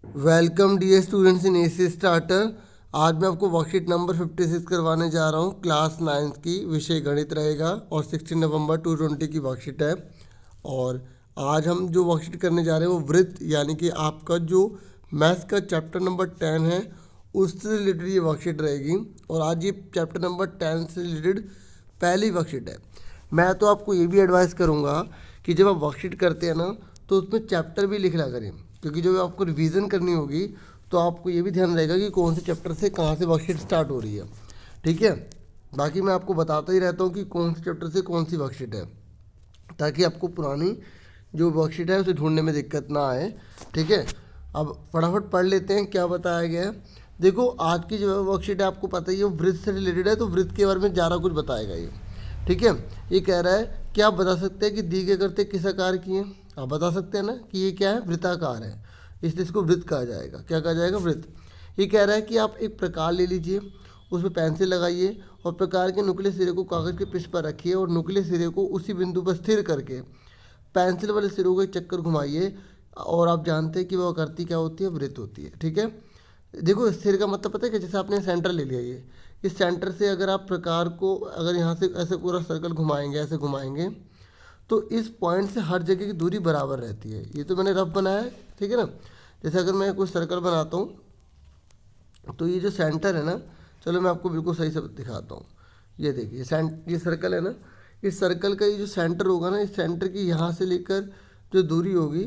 Welcome dear students in AC starter. आज मैं आपको वर्कशीट नंबर 56 करवाने जा रहा हूँ। क्लास 9 की विषय गणित रहेगा और 16 नवंबर 2020 की वर्कशीट है। और आज हम जो वर्कशीट करने जा रहे हैं वो वृत्त यानी कि आपका जो मैथ्स का चैप्टर नंबर 10 है उससे रिलेटेड ये वर्कशीट रहेगी। और आज ये चैप्टर नंबर 10 से रिलेटेड पहली वर्कशीट है। मैं तो आपको ये भी एडवाइस करूँगा कि जब आप वर्कशीट करते हैं ना तो उसमें चैप्टर भी लिखना करें, क्योंकि जब आपको रिवीजन करनी होगी तो आपको ये भी ध्यान रहेगा कि कौन से चैप्टर से कहाँ से वर्कशीट स्टार्ट हो रही है। ठीक है, बाकी मैं आपको बताता ही रहता हूँ कि कौन से चैप्टर से कौन सी वर्कशीट है, ताकि आपको पुरानी जो वर्कशीट है उसे ढूंढने में दिक्कत ना आए। ठीक है, अब फटाफट पढ़ लेते हैं क्या बताया गया है। देखो, आज की जो वर्कशीट है आपको पता ही है वृत्त से रिलेटेड है, तो वृत्त के बारे में ज़्यादा कुछ बताएगा ये। ठीक है, ये कह रहा है कि आप बता सकते हैं कि दी गई करते किस आकार की है। आप बता सकते हैं ना कि ये क्या है, वृत्ताकार है, इसलिए इसको वृत्त कहा जाएगा। क्या कहा जाएगा, वृत्त। ये कह रहा है कि आप एक प्रकार ले लीजिए, उसमें पेंसिल लगाइए और प्रकार के नुकीले सिरे को कागज़ के पृष्ठ पर रखिए और नुकीले सिरे को उसी बिंदु पर स्थिर करके पेंसिल वाले सिरों को एक चक्कर घुमाइए। और आप जानते हैं कि वो आकृति क्या होती है, वृत्त होती है। ठीक है, देखो स्थिर का मतलब पता है कि जैसे आपने सेंटर ले लिया, ये इस सेंटर से अगर आप प्रकार को अगर यहाँ से ऐसे पूरा सर्कल घुमाएंगे, ऐसे घुमाएंगे, तो इस पॉइंट से हर जगह की दूरी बराबर रहती है। ये तो मैंने रफ बनाया है, ठीक है ना। जैसे अगर मैं कोई सर्कल बनाता हूँ तो ये जो सेंटर है ना, चलो मैं आपको बिल्कुल सही से दिखाता हूँ। ये देखिए ये सर्कल है ना, इस सर्कल का ये जो सेंटर होगा ना, इस सेंटर की यहाँ से लेकर जो दूरी होगी,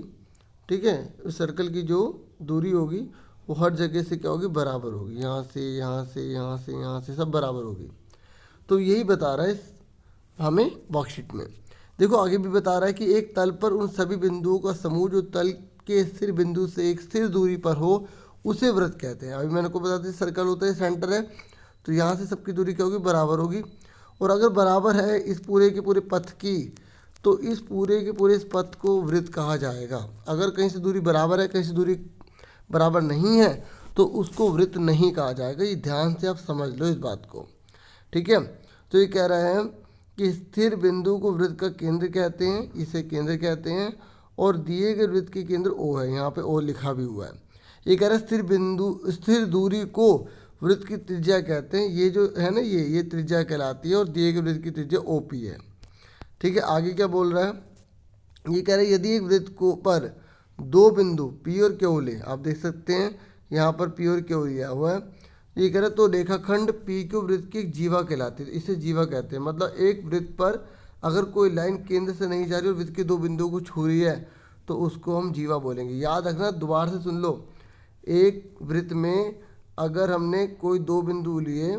ठीक है, इस सर्कल की जो दूरी होगी वो हर जगह से क्या होगी, बराबर होगी। यहाँ से यहाँ से यहाँ से यहाँ से सब बराबर होगी। तो यही बता रहा है हमें वर्कशीट में। देखो आगे भी बता रहा है कि एक तल पर उन सभी बिंदुओं का समूह जो तल के स्थिर बिंदु से एक स्थिर दूरी पर हो उसे वृत्त कहते हैं। अभी मैंने को बता दिया सर्कल होता है, सेंटर है, तो यहाँ से सबकी दूरी क्या होगी, बराबर होगी। और अगर बराबर है इस पूरे के पूरे पथ की, तो इस पूरे के पूरे इस पथ को वृत्त कहा जाएगा। अगर कहीं से दूरी बराबर है, कहीं से दूरी बराबर नहीं है, तो उसको वृत्त नहीं कहा जाएगा। ये ध्यान से आप समझ लो इस बात को। ठीक है, तो ये कह रहा है कि स्थिर बिंदु को वृत्त का केंद्र कहते हैं, इसे केंद्र कहते हैं। और दिए गए वृत्त के केंद्र ओ है, यहाँ पे ओ लिखा भी हुआ है। ये कह रहा है स्थिर दूरी को वृत्त की त्रिज्या कहते हैं। ये जो है ना, ये त्रिज्या कहलाती है और दिए गए वृत्त की त्रिज्या ओपी है। ठीक है, आगे क्या बोल रहा है, ये कह रहा है यदि एक वृत्त को पर दो बिंदु पी और क्यू ले, आप देख सकते हैं यहाँ पर पी और क्यू लिया हुआ है। ये कह रहा है तो रेखाखंड पी क्यू वृत्त की एक जीवा कहलाती है। इसे जीवा कहते हैं। मतलब एक वृत्त पर अगर कोई लाइन केंद्र से नहीं जा रही और वृत्त के दो बिंदुओं को छू रही है तो उसको हम जीवा बोलेंगे। याद रखना, दोबारा से सुन लो। एक वृत्त में अगर हमने कोई दो बिंदु लिए,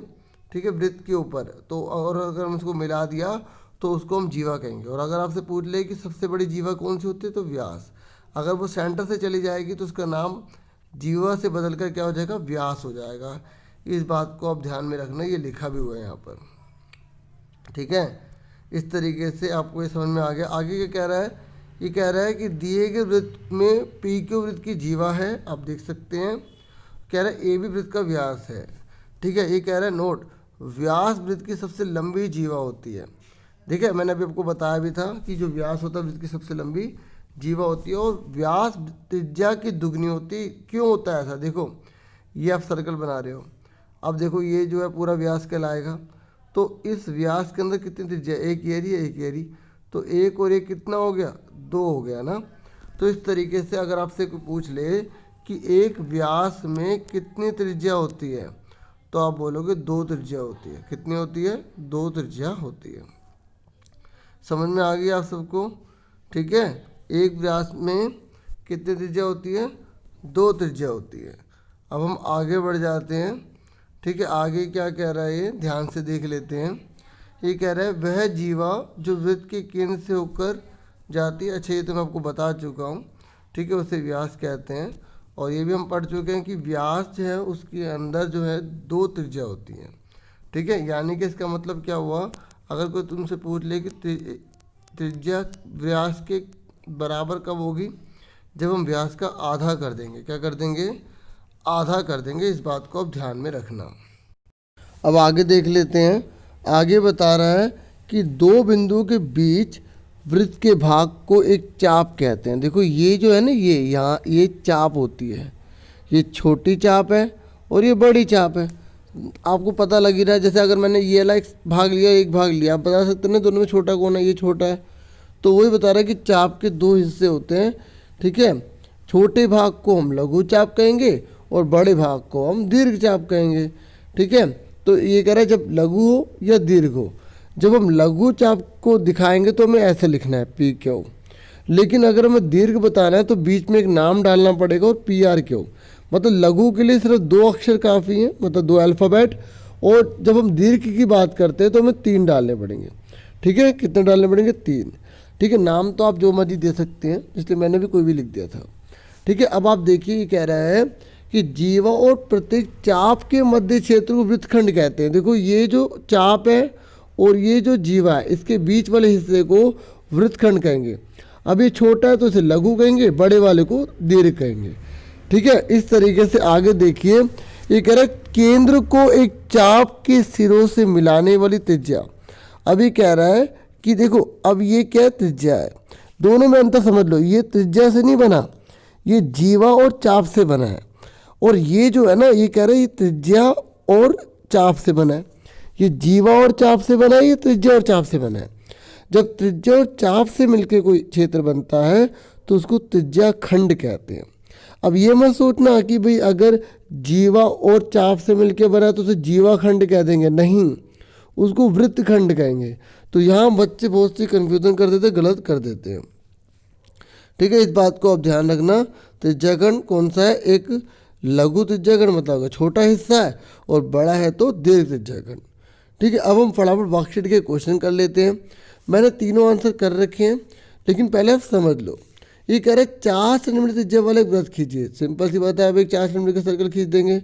ठीक है, वृत्त के ऊपर, तो और अगर हम उसको मिला दिया तो उसको हम जीवा कहेंगे। और अगर आपसे पूछ ले कि सबसे बड़ी जीवा कौन सी होती है, तो व्यास। अगर वो सेंटर से चली जाएगी तो उसका नाम जीवा से बदलकर क्या हो जाएगा, व्यास हो जाएगा। इस बात को आप ध्यान में रखना, ये लिखा भी हुआ है यहाँ पर। ठीक है, इस तरीके से आपको ये समझ में आ गया। आगे क्या कह रहा है, ये कह रहा है कि दिए गए वृत्त में पी क्यू वृत्त की जीवा है, आप देख सकते हैं। कह रहा है ए बी वृत्त का व्यास है। ठीक है, ये कह रहा है नोट, व्यास वृत्त की सबसे लंबी जीवा होती है। देखिए मैंने अभी आपको बताया भी था कि जो व्यास होता है वृत्त की सबसे लंबी जीवा होती है और व्यास त्रिज्या की दुगनी होती। क्यों होता है ऐसा, देखो ये आप सर्कल बना रहे हो, अब देखो ये जो है पूरा व्यास कहलाएगा। तो इस व्यास के अंदर कितनी त्रिज्या, एक ये रही है, एक ये रही, तो एक और एक कितना हो गया, दो हो गया ना। तो इस तरीके से अगर आपसे कोई पूछ ले कि एक व्यास में कितनी त्रिज्या होती है, तो आप बोलोगे दो त्रिज्या होती है। कितनी होती है, दो त्रिज्या होती है। समझ में आ गई आप सबको। ठीक है, एक व्यास में कितनी त्रिज्या होती है, दो त्रिज्या होती है। अब हम आगे बढ़ जाते हैं। ठीक है, आगे क्या कह रहा है ये ध्यान से देख लेते हैं। ये कह रहा है वह जीवा जो वृत्त के केंद्र से होकर जाती है। अच्छा, ये तो मैं आपको बता चुका हूँ। ठीक है, उसे व्यास कहते हैं। और ये भी हम पढ़ चुके हैं कि व्यास जो है उसके अंदर जो है दो त्रिज्या होती हैं। ठीक है, यानी कि इसका मतलब क्या हुआ, अगर कोई तुमसे पूछ ले कि त्रिज्या व्यास के बराबर कब होगी, जब हम व्यास का आधा कर देंगे। क्या कर देंगे, आधा कर देंगे। इस बात को आप ध्यान में रखना। अब आगे देख लेते हैं। आगे बता रहा है कि दो बिंदुओं के बीच वृत्त के भाग को एक चाप कहते हैं। देखो ये जो है ना, ये यहाँ ये चाप होती है। ये छोटी चाप है और ये बड़ी चाप है। आपको पता लग ही रहा है, जैसे अगर मैंने ये वाला एक भाग लिया, एक भाग लिया, आप बता सकते हैं ना दोनों में छोटा कौन है, ये छोटा है। तो वही बता रहा है कि चाप के दो हिस्से होते हैं, ठीक है। छोटे भाग को हम लघु चाप कहेंगे और बड़े भाग को हम दीर्घ चाप कहेंगे, ठीक है। तो ये कह रहा है जब लघु हो या दीर्घ हो, जब हम लघु चाप को दिखाएंगे तो हमें ऐसे लिखना है पी क्यू, लेकिन अगर हमें दीर्घ बताना है तो बीच में एक नाम डालना पड़ेगा और पी आर क्यू। मतलब लघु के लिए सिर्फ 2 अक्षर काफ़ी हैं, मतलब 2 अल्फ़ाबेट, और जब हम दीर्घ की बात करते हैं तो हमें 3 डालने पड़ेंगे, ठीक है। कितने डालने पड़ेंगे? 3, ठीक है। नाम तो आप जो मर्जी दे सकते हैं, इसलिए मैंने भी कोई भी लिख दिया था, ठीक है। अब आप देखिए ये कह रहा है कि जीवा और प्रत्येक चाप के मध्य क्षेत्र को वृत्तखंड कहते हैं। देखो ये जो चाप है और ये जो जीवा है, इसके बीच वाले हिस्से को वृत्तखंड कहेंगे। अब ये छोटा है तो इसे लघु कहेंगे, बड़े वाले को दीर्घ कहेंगे, ठीक है। इस तरीके से आगे देखिए, ये कह रहा है केंद्र को एक चाप के सिरों से मिलाने वाली त्रिज्या। अभी कह रहा है कि देखो अब ये क्या त्रिज्या है, दोनों में अंतर समझ लो। ये त्रिज्या से नहीं बना, ये जीवा और चाप से बना है। और ये जो है ना, ये कह रहा है ये त्रिज्या और चाप से बना है। ये जीवा और चाप से बना है, ये त्रिज्या और चाप से बना है। जब त्रिज्या और चाप से मिलकर कोई क्षेत्र बनता है तो उसको त्रिज्या खंड कहते हैं। अब ये मत सोचना कि भाई अगर जीवा और चाप से मिलकर बना तो उसे जीवा खंड कह देंगे, नहीं, उसको वृत्त खंड कहेंगे। तो यहाँ बच्चे बहुत सी कन्फ्यूजन कर देते, गलत कर देते हैं, ठीक है। इस बात को आप ध्यान रखना। त्रिज्याखंड कौन सा है? एक लघु त्रिज्याखंड मतलब छोटा हिस्सा है, और बड़ा है तो दीर्घ त्रिज्याखंड, ठीक है। अब हम फटाफट वर्कशीट के क्वेश्चन कर लेते हैं। मैंने तीनों आंसर कर रखे हैं, लेकिन पहले आप समझ लो। ये कह रहे हैं 4 सेंटीमीटर त्रिज्या वाला एक वृत्त खींचिए। सिंपल सी बात है, आप एक 4 सेंटीमीटर का सर्कल खींच देंगे।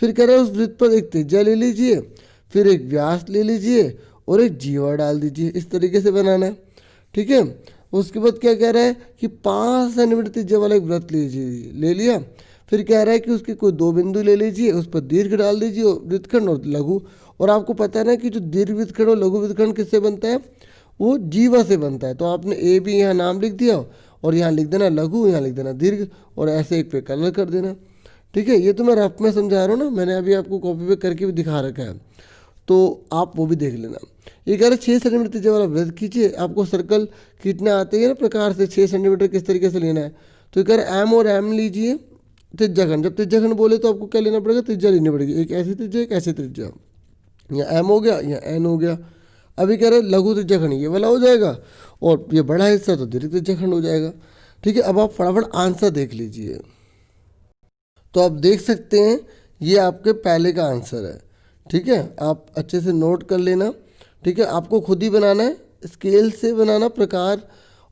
फिर कह रहे हैं उस वृत्त पर एक त्रिज्या ले लीजिए, फिर एक व्यास ले लीजिए और एक जीवा डाल दीजिए। इस तरीके से बनाना है, ठीक है। उसके बाद क्या कह रहा है कि 5 सेंटीमीटर त्रिज्या वाला एक वृत्त लीजिए, ले लिया। फिर कह रहा है कि उसके कोई 2 बिंदु ले लीजिए, उस पर दीर्घ डाल दीजिए, वृत्तखंड और लघु। और आपको पता है ना कि जो दीर्घ वृत्तखंड और लघु वृत्तखंड किससे बनता है? वो जीवा से बनता है। तो आपने ए बी यहाँ नाम लिख दिया और यहाँ लिख देना लघु, यहाँ लिख देना दीर्घ, और ऐसे एक पे कलर कर देना, ठीक है। ये तो मैं रफ में समझा रहा हूँ ना, मैंने अभी आपको कॉपी पे करके भी दिखा रखा है, तो आप वो भी देख लेना। ये कह रहे 6 सेंटीमीटर त्रिज्या वाला वृत्त खींचिए। आपको सर्कल खींचना आते हैं ना प्रकार से, 6 सेंटीमीटर किस तरीके से लेना है। तो ये कह रहे एम और एम लीजिए त्रिज्याखंड। जब त्रिज्याखंड बोले तो आपको क्या लेना पड़ेगा? त्रिज्या लेनी पड़ेगी, एक ऐसी त्रिज्या एक ऐसी त्रिज्या। यहाँ एम हो गया, यहाँ एन हो गया। अभी कह रहे लघु त्रिज्याखंड ये वाला हो जाएगा, और ये बड़ा हिस्सा तो दीर्घ त्रिज्याखंड हो जाएगा, ठीक है। अब आप फटाफट आंसर देख लीजिए। तो आप देख सकते हैं ये आपके पहले का आंसर है, ठीक है। आप अच्छे से नोट कर लेना, ठीक है। आपको खुद ही बनाना है, स्केल से बनाना प्रकार,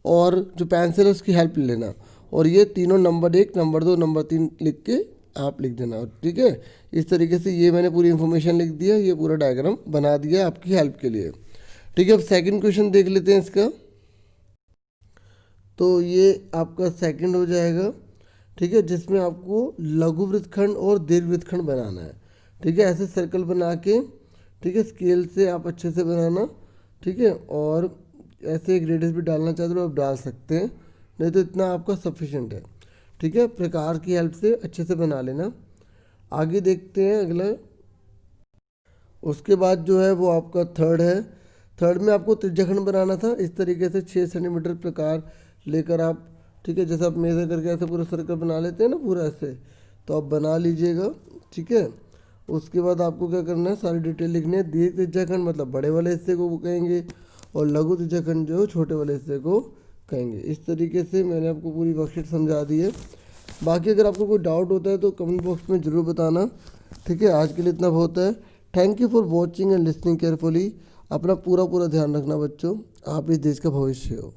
और जो पेंसिल है उसकी हेल्प लेना। और ये तीनों नंबर 1, नंबर 2, नंबर 3 लिख के आप लिख देना, ठीक है। इस तरीके से ये मैंने पूरी इन्फॉर्मेशन लिख दिया, ये पूरा डायग्राम बना दिया आपकी हेल्प के लिए, ठीक है। अब सेकंड क्वेश्चन देख लेते हैं इसका। तो ये आपका सेकंड हो जाएगा, ठीक है, जिसमें आपको लघु वृत्तखंड और दीर्घ वृत्तखंड बनाना है, ठीक है। ऐसे सर्कल बना के, ठीक है, स्केल से आप अच्छे से बनाना, ठीक है। और ऐसे एक रेडियस भी डालना चाहते हो आप डाल सकते हैं, नहीं तो इतना आपका सफिशिएंट है, ठीक है। प्रकार की हेल्प से अच्छे से बना लेना। आगे देखते हैं अगला। उसके बाद जो है वो आपका थर्ड है। थर्ड में आपको त्रिज्याखंड बनाना था। इस तरीके से 6 सेंटीमीटर प्रकार लेकर आप, ठीक है, जैसे आप मेजर करके ऐसे पूरा सर्कल बना लेते हैं ना पूरा ऐसे, तो आप बना लीजिएगा, ठीक है। उसके बाद आपको क्या करना है, सारी डिटेल लिखनी है। दीर्घ त्रिज्याखंड मतलब बड़े वाले हिस्से को कहेंगे, और लघु त्रिज्याखंड जो छोटे वाले हिस्से को कहेंगे। इस तरीके से मैंने आपको पूरी वर्कशीट समझा दी है। बाकी अगर आपको कोई डाउट होता है तो कमेंट बॉक्स में ज़रूर बताना, ठीक है। आज के लिए इतना बहुत है। Thank you for watching and listening carefully. अपना पूरा ध्यान रखना बच्चों, आप इस देश का भविष्य हो।